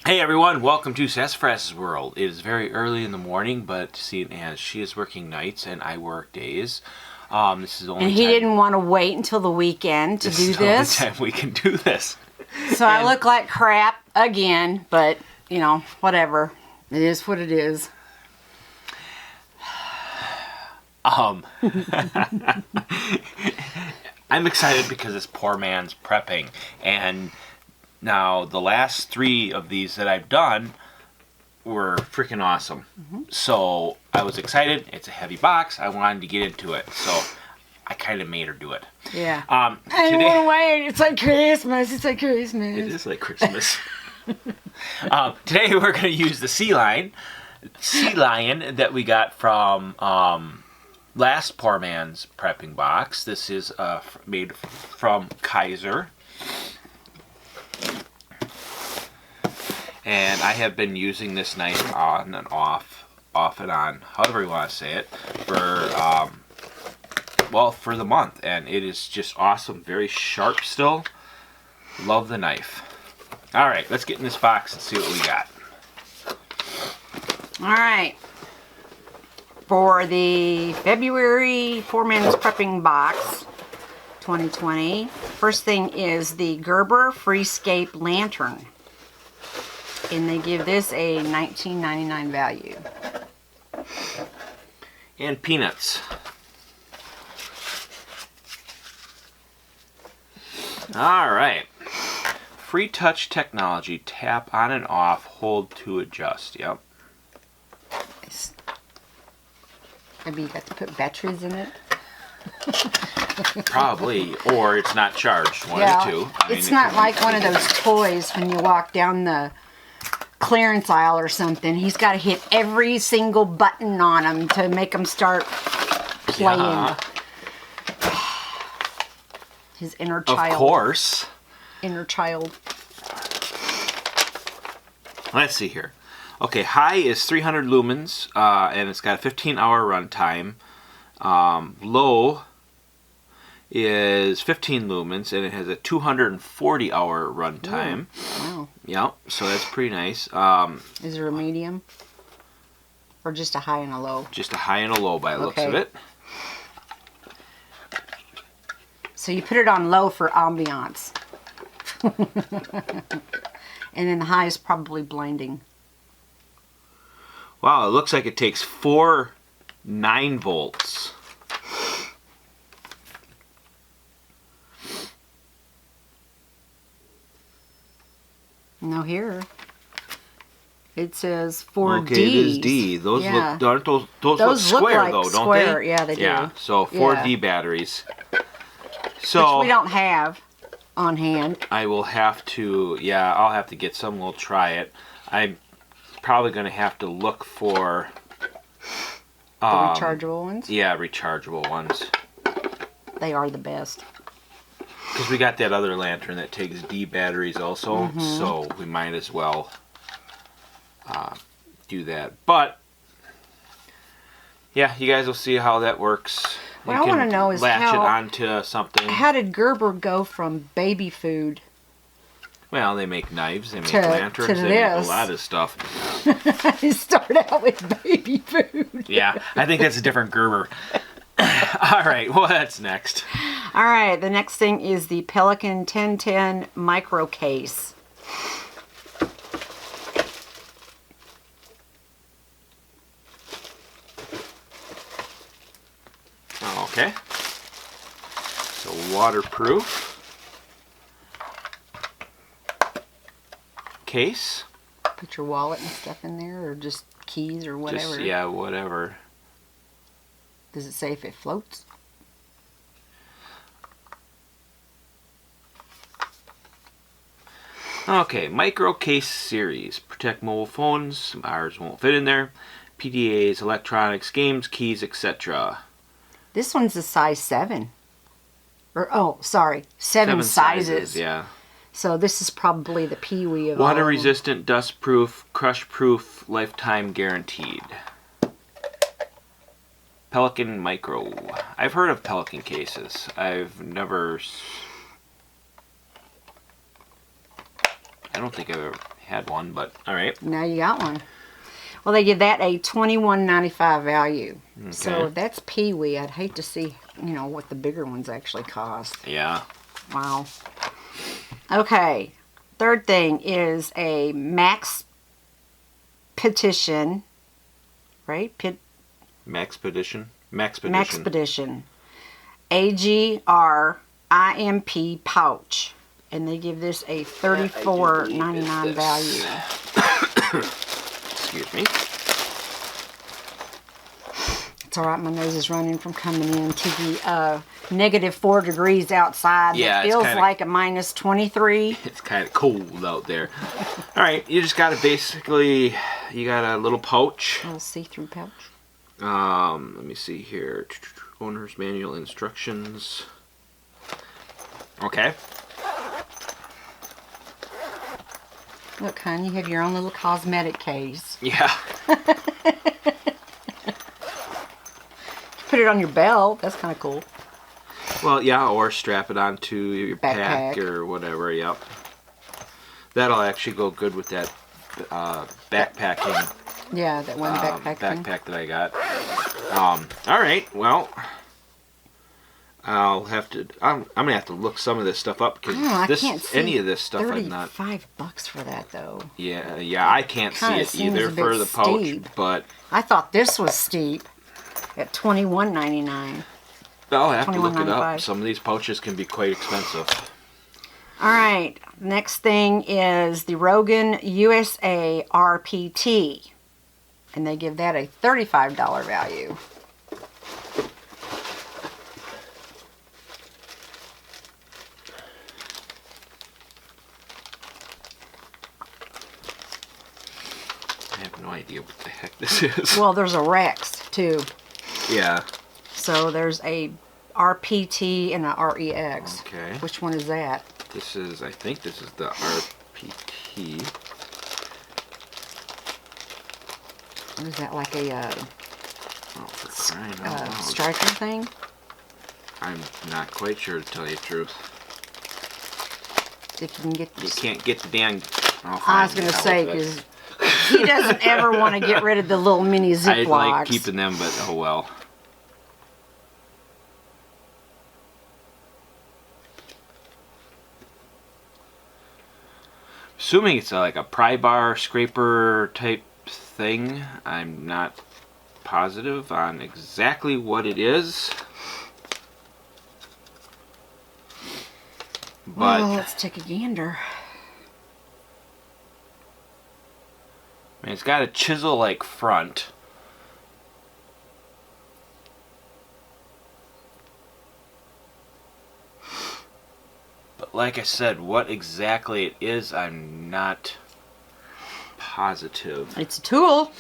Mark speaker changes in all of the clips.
Speaker 1: Hey everyone, welcome to SAS-a-fras's world. It is very early in the morning, but seeing as she is working nights and I work days, this is the only
Speaker 2: And he
Speaker 1: time,
Speaker 2: didn't want to wait until the weekend to do
Speaker 1: is the only time we can do this.
Speaker 2: So I look like crap again, but, you know, whatever. It is what it is.
Speaker 1: I'm excited because this poor man's prepping, and now the last 3 of these that I've done were freaking awesome. So I was excited. It's a heavy box. I wanted to get into it, so I kind of made her do it.
Speaker 2: Yeah. I don't
Speaker 1: Today,
Speaker 2: want to wait. It's like Christmas. It's like Christmas.
Speaker 1: it is like Christmas. Today we're going to use the sea lion that we got from last poor man's prepping box. This is made from Kaiser. And I have been using this knife on and off and on, however you want to say it, for for the month, and it is just awesome. Very sharp still. Love the knife. All right, let's get in this box and see what we got.
Speaker 2: All right. For the February Poor Man's Prepping Box 2020, first thing is the Gerber Freescape Lantern. And they give this a $19.99 value.
Speaker 1: And peanuts. All right. Free touch technology. Tap on and off. Hold to adjust. Yep.
Speaker 2: Maybe you got to put batteries in it.
Speaker 1: Probably. Or it's not charged. One of the two.
Speaker 2: It's not like one of those toys when you walk down the clearance aisle or something. He's got to hit every single button on them to make them start playing.
Speaker 1: Yeah.
Speaker 2: His inner child.
Speaker 1: Of course.
Speaker 2: Inner child.
Speaker 1: Let's see here. Okay, high is 300 lumens, and it's got a 15-hour runtime. Low is 15 lumens, and it has a 240-hour runtime.
Speaker 2: Wow.
Speaker 1: Yep, so that's pretty nice.
Speaker 2: Is there a medium? Or just a high and a low?
Speaker 1: Just a high and a low by the looks of it.
Speaker 2: So you put it on low for ambiance. And then the high is probably blinding.
Speaker 1: Wow, it looks like it takes 4 9-volts.
Speaker 2: No, here it says 4
Speaker 1: Okay,
Speaker 2: D.
Speaker 1: it is D. Those
Speaker 2: yeah.
Speaker 1: look those look square
Speaker 2: like
Speaker 1: though, don't
Speaker 2: square.
Speaker 1: they?
Speaker 2: Yeah, they do.
Speaker 1: Yeah, so 4 D batteries. So
Speaker 2: which we don't have on hand.
Speaker 1: I will have to, I'll have to get some. We'll try it. I'm probably going to have to look for
Speaker 2: The rechargeable ones?
Speaker 1: Yeah, rechargeable ones.
Speaker 2: They are the best.
Speaker 1: Because we got that other lantern that takes D batteries also, so we might as well do that. But, yeah, you guys will see how that works.
Speaker 2: What I want to know is
Speaker 1: latch it onto something.
Speaker 2: How did Gerber go from baby food?
Speaker 1: Well, they make knives, they make lanterns, they make a lot of stuff.
Speaker 2: They start out with baby food.
Speaker 1: Yeah, I think that's a different Gerber. All right, what's next?
Speaker 2: All right, the next thing is the Pelican 1010 micro case.
Speaker 1: Okay. So waterproof case.
Speaker 2: Put your wallet and stuff in there, or just keys or whatever.
Speaker 1: Just, whatever.
Speaker 2: Does it say if it floats?
Speaker 1: Okay, micro case series. Protect mobile phones. Ours won't fit in there. PDAs, electronics, games, keys, etc.
Speaker 2: This one's a size 7. Or, oh, sorry, 7 sizes.
Speaker 1: Yeah.
Speaker 2: So this is probably the peewee of
Speaker 1: Water
Speaker 2: all of them.
Speaker 1: resistant, dust proof, crush proof, lifetime guaranteed. Pelican Micro. I've heard of Pelican cases. I've never... I don't think I've ever had one, but all right.
Speaker 2: Now you got one. Well, they give that a $21.95 value.
Speaker 1: Okay.
Speaker 2: So if that's Pee-wee, I'd hate to see, what the bigger ones actually cost.
Speaker 1: Yeah.
Speaker 2: Wow. Okay. Third thing is a Max Petition, right?
Speaker 1: Maxpedition.
Speaker 2: Maxpedition. AGR-IMP pouch. And they give this a $34.99 value.
Speaker 1: Excuse me.
Speaker 2: It's all right. My nose is running from coming in to the -4 degrees outside.
Speaker 1: Yeah,
Speaker 2: it feels
Speaker 1: kinda,
Speaker 2: like a -23.
Speaker 1: It's kind of cold out there. All right, you just got to basically, you got a little pouch.
Speaker 2: A little see-through pouch.
Speaker 1: Let me see here. Owner's manual instructions. Okay.
Speaker 2: Look, hon, you have your own little cosmetic case.
Speaker 1: Yeah.
Speaker 2: Put it on your belt. That's kind of cool.
Speaker 1: Well, yeah, or strap it onto your
Speaker 2: Backpack.
Speaker 1: pack or whatever. Yep. That'll actually go good with that backpacking.
Speaker 2: Yeah, that one backpack thing.
Speaker 1: Backpack that I got. All right. Well, I'll have to. I'm gonna have to look some of this stuff up because
Speaker 2: I can't see
Speaker 1: any of this stuff I'm not.
Speaker 2: $35 for that though.
Speaker 1: Yeah, I can't see
Speaker 2: Kinda
Speaker 1: it
Speaker 2: seems
Speaker 1: either
Speaker 2: a bit
Speaker 1: for the pouch,
Speaker 2: steep.
Speaker 1: but
Speaker 2: I thought this was steep at $21.99.
Speaker 1: I'll have to look it
Speaker 2: $21.95.
Speaker 1: up. Some of these pouches can be quite expensive.
Speaker 2: All right, next thing is the Rogan USA RPT, and they give that a $35 value.
Speaker 1: I have no idea what the heck this is.
Speaker 2: Well, there's a Rex too.
Speaker 1: Yeah.
Speaker 2: So there's a RPT and a REX.
Speaker 1: Okay.
Speaker 2: Which one is that?
Speaker 1: This is, I think this is the RPT.
Speaker 2: Or is that like a
Speaker 1: Oh, for crying out loud.
Speaker 2: striker thing?
Speaker 1: I'm not quite sure to tell you the truth.
Speaker 2: If you can get
Speaker 1: You
Speaker 2: this.
Speaker 1: can't get the dang.
Speaker 2: I was going to say, because he doesn't ever want to get rid of the little mini
Speaker 1: I
Speaker 2: Ziplocs.
Speaker 1: like keeping them, but oh well. Assuming it's like a pry bar scraper type thing. I'm not positive on exactly what it is. But
Speaker 2: Well, let's take a gander.
Speaker 1: I mean, it's got a chisel-like front. But like I said, what exactly it is, I'm not positive.
Speaker 2: It's a tool.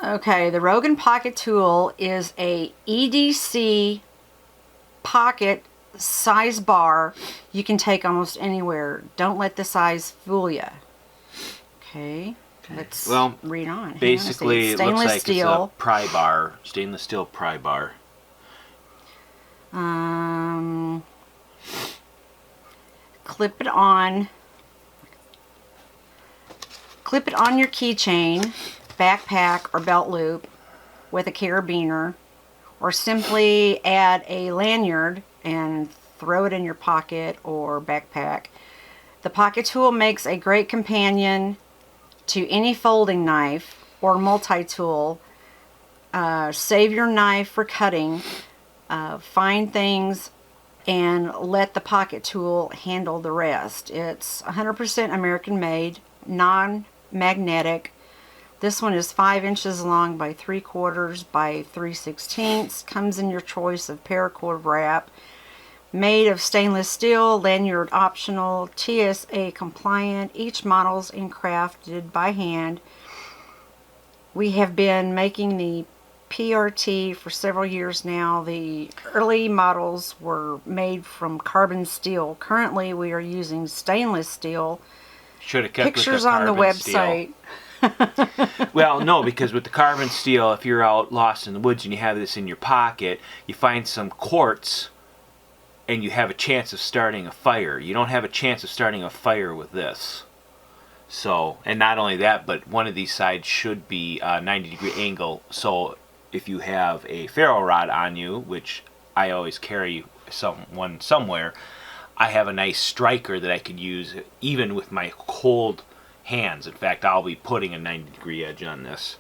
Speaker 2: Okay, the Rogan Pocket Tool is a EDC pocket size bar you can take almost anywhere. Don't let the size fool you. Okay, let's read on. Hang on a
Speaker 1: Basically,
Speaker 2: second.
Speaker 1: it looks like
Speaker 2: steel.
Speaker 1: it's a pry bar, stainless steel pry bar.
Speaker 2: Clip it on. Clip it on your keychain, backpack, or belt loop with a carabiner, or simply add a lanyard and throw it in your pocket or backpack. The pocket tool makes a great companion to any folding knife or multi-tool. Save your knife for cutting, find things, and let the pocket tool handle the rest. It's 100% American made, non-magnetic. This one is 5 inches long by 3/4 by 3/16. Comes in your choice of paracord wrap. Made of stainless steel, lanyard optional, TSA compliant. Each model's crafted by hand. We have been making the PRT for several years now. The early models were made from carbon steel. Currently, we are using stainless steel.
Speaker 1: Should have kept
Speaker 2: Pictures
Speaker 1: with the
Speaker 2: on the
Speaker 1: carbon steel.
Speaker 2: website.
Speaker 1: Well, no, because with the carbon steel, if you're out lost in the woods and you have this in your pocket, you find some quartz and you have a chance of starting a fire. You don't have a chance of starting a fire with this. So, and not only that, but one of these sides should be a 90-degree angle. So if you have a ferro rod on you, which I always carry one somewhere, I have a nice striker that I could use even with my cold hands. In fact, I'll be putting a 90-degree edge on this.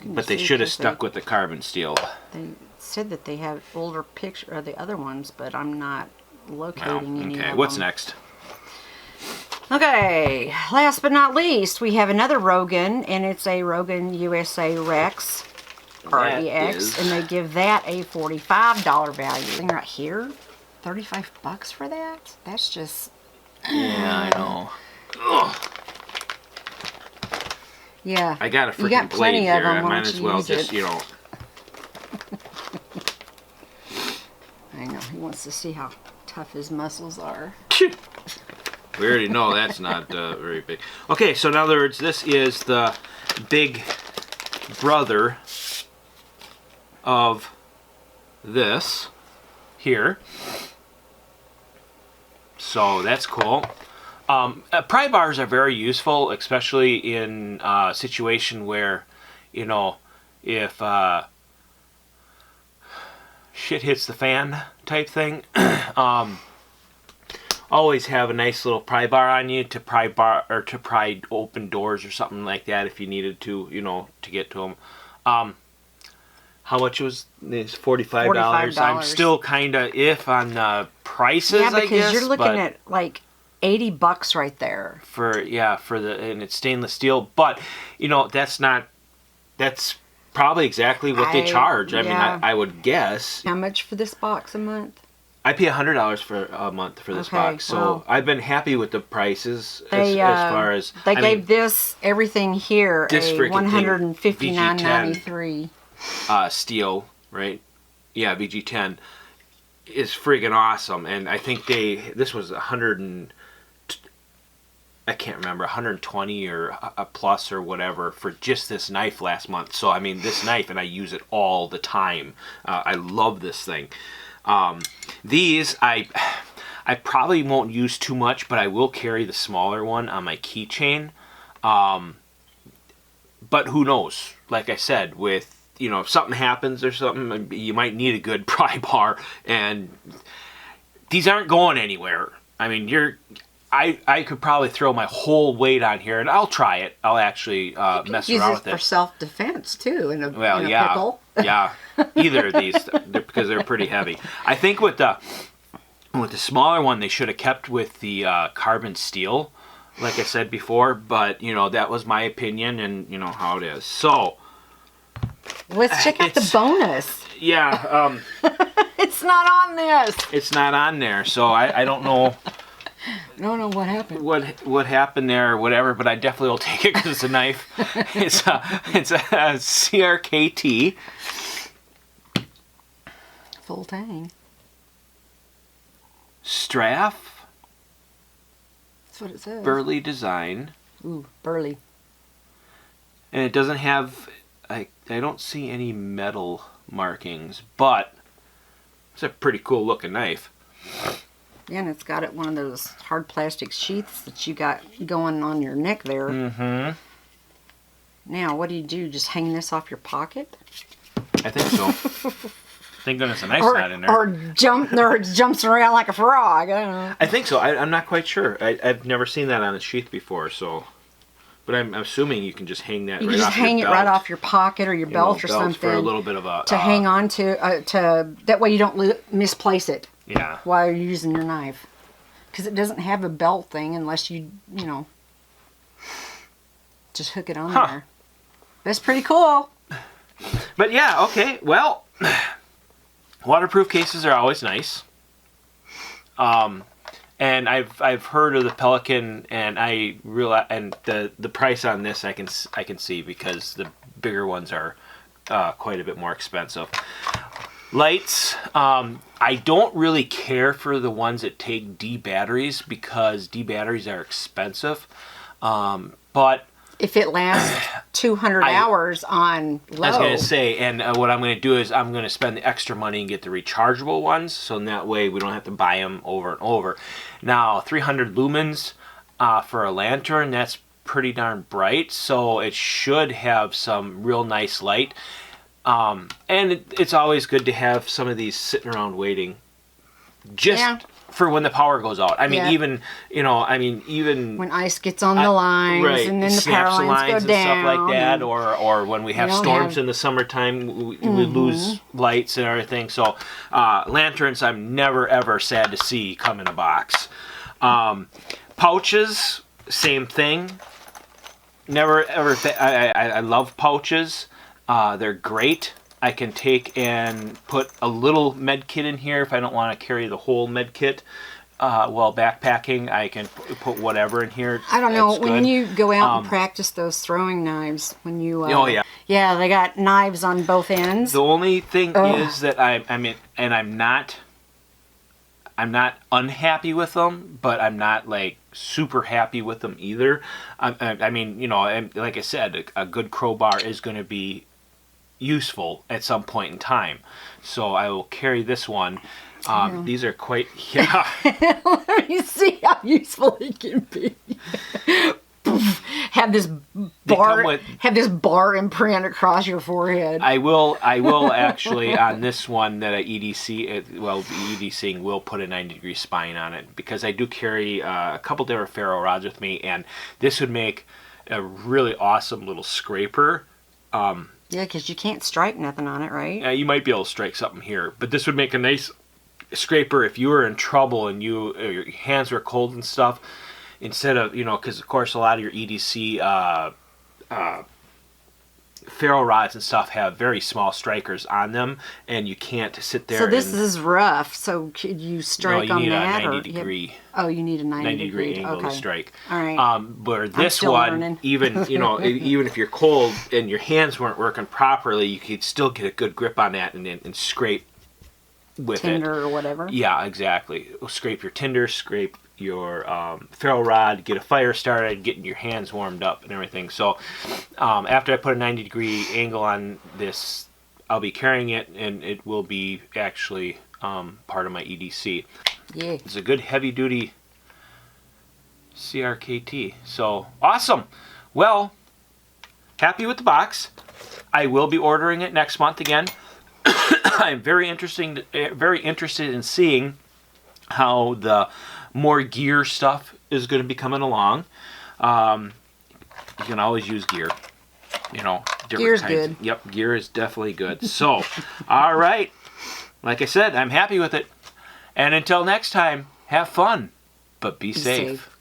Speaker 1: But they should have stuck with the carbon steel.
Speaker 2: They said that they have older picture of the other ones, but I'm not locating any of them.
Speaker 1: Okay, what's next?
Speaker 2: Okay, last but not least, we have another Rogan, and it's a Rogan USA Rex REX, and they give that a $45 value. Right here, $35 for that? That's just...
Speaker 1: Yeah, I know. Ugh.
Speaker 2: Yeah.
Speaker 1: I got a freaking blade here. I might as well just, you know...
Speaker 2: I know, he wants to see how tough his muscles are.
Speaker 1: We already know that's not very big. Okay, so in other words, this is the big brother of this here. So that's cool. Pry bars are very useful, especially in a situation where, you know, if shit hits the fan type thing. Always have a nice little pry bar on you to pry open doors or something like that if you needed to, you know, to get to them. How much was this? $45. I'm still kind of on the prices.
Speaker 2: Yeah, because
Speaker 1: I guess,
Speaker 2: you're looking at like $80 right there.
Speaker 1: And it's stainless steel, but you know that's probably exactly what they charge. I mean, I would guess.
Speaker 2: How much for this box a month?
Speaker 1: I pay $100 for a month for this box, so
Speaker 2: well,
Speaker 1: I've been happy with the prices as far as
Speaker 2: they gave this everything here
Speaker 1: this
Speaker 2: a $159.93
Speaker 1: steel, right? Yeah, VG10 is friggin' awesome, and I think this was I can't remember, 120 or a plus or whatever for just this knife last month. So I mean, this knife, and I use it all the time. I love this thing. These I probably won't use too much, but I will carry the smaller one on my keychain. But who knows? Like I said, with, you know, if something happens or something, you might need a good pry bar, and these aren't going anywhere. I mean, I could probably throw my whole weight on here, and I'll try it. I'll actually mess around with it.
Speaker 2: For self-defense too, in a pickle.
Speaker 1: Yeah, either of these, because they're pretty heavy. I think with the smaller one, they should have kept with the carbon steel, like I said before. But you know, that was my opinion, and you know how it is. So
Speaker 2: let's check out the bonus.
Speaker 1: Yeah,
Speaker 2: it's not on this.
Speaker 1: It's not on there, so I don't know.
Speaker 2: I don't know what happened.
Speaker 1: What happened there or whatever, but I definitely will take it because it's a knife. It's a CRKT.
Speaker 2: Full tang.
Speaker 1: Straff.
Speaker 2: That's what it says.
Speaker 1: Burley design.
Speaker 2: Ooh, burly.
Speaker 1: And it doesn't have, I don't see any metal markings, but it's a pretty cool looking knife.
Speaker 2: Yeah, and it's got one of those hard plastic sheaths that you got going on your neck there.
Speaker 1: Mm-hmm.
Speaker 2: Now, what do you do? Just hang this off your pocket?
Speaker 1: I think so. Thank goodness a knife's not in there.
Speaker 2: Or jumps around like a frog. I don't know.
Speaker 1: I think so. I'm not quite sure. I've never seen that on a sheath before, so. But I'm assuming you can just hang that right off your belt.
Speaker 2: You just hang it right off your pocket or your belt or something.
Speaker 1: For a little bit of a...
Speaker 2: to hang on to that way you don't misplace it.
Speaker 1: Yeah.
Speaker 2: While you're using your knife. Because it doesn't have a belt thing unless you know, just hook it on there. That's pretty cool.
Speaker 1: But yeah, okay. Well, waterproof cases are always nice. And I've heard of the Pelican, and I realize, and the price on this I can see because the bigger ones are quite a bit more expensive. Lights, I don't really care for the ones that take D batteries because D batteries are expensive. But
Speaker 2: if it lasts 200 hours on low.
Speaker 1: I was going to say, and what I'm going to do is I'm going to spend the extra money and get the rechargeable ones, so in that way we don't have to buy them over and over. Now, 300 lumens for a lantern, that's pretty darn bright, so it should have some real nice light. And it's always good to have some of these sitting around waiting, just for when the power goes out. I mean, even even
Speaker 2: when ice gets on the lines,
Speaker 1: right,
Speaker 2: and then the
Speaker 1: snaps
Speaker 2: power
Speaker 1: the
Speaker 2: lines
Speaker 1: lines
Speaker 2: go
Speaker 1: and
Speaker 2: down,
Speaker 1: stuff like that, or when we have storms in the summertime, we lose lights and everything. So lanterns, I'm never ever sad to see come in a box. Pouches, same thing. Never ever. I love pouches. They're great. I can take and put a little med kit in here if I don't want to carry the whole med kit. While backpacking, I can put whatever in here.
Speaker 2: I don't know,
Speaker 1: That's
Speaker 2: when
Speaker 1: good.
Speaker 2: you go out and practice those throwing knives, when you
Speaker 1: Oh yeah.
Speaker 2: Yeah, they got knives on both ends.
Speaker 1: The only thing is that I'm not unhappy with them, but I'm not like super happy with them either. I mean, and like I said, a good crowbar is going to be useful at some point in time, so I will carry this one. These are quite
Speaker 2: Let me see how useful it can be. Have this bar imprint across your forehead.
Speaker 1: I will actually on this one that EDCing will put a 90-degree spine on it, because I do carry a couple different ferro rods with me, and this would make a really awesome little scraper.
Speaker 2: Yeah, because you can't strike nothing on it, right?
Speaker 1: You might be able to strike something here, but this would make a nice scraper if you were in trouble and your hands were cold and stuff. Instead of, because of course a lot of your EDC ferro rods and stuff have very small strikers on them, and you can't sit there.
Speaker 2: So this is rough. So could you strike on that?
Speaker 1: No, you need a 90 degree.
Speaker 2: Oh, you need a 90
Speaker 1: degree angle to strike.
Speaker 2: All right.
Speaker 1: But this one, even even if you're cold and your hands weren't working properly, you could still get a good grip on that and scrape with
Speaker 2: tinder or whatever.
Speaker 1: Yeah, exactly. Scrape your tinder, scrape your ferro rod, get a fire started, getting your hands warmed up and everything. So after I put a 90-degree angle on this, I'll be carrying it, and it will be actually part of my EDC.
Speaker 2: Yeah.
Speaker 1: It's a good heavy-duty CRKT. So awesome. Well, happy with the box. I will be ordering it next month again. I'm very interested in seeing how the more gear stuff is going to be coming along. You can always use gear. Different
Speaker 2: Gear's
Speaker 1: kinds.
Speaker 2: good.
Speaker 1: Yep, gear is definitely good. So, all right. Like I said, I'm happy with it. And until next time, have fun, but be safe.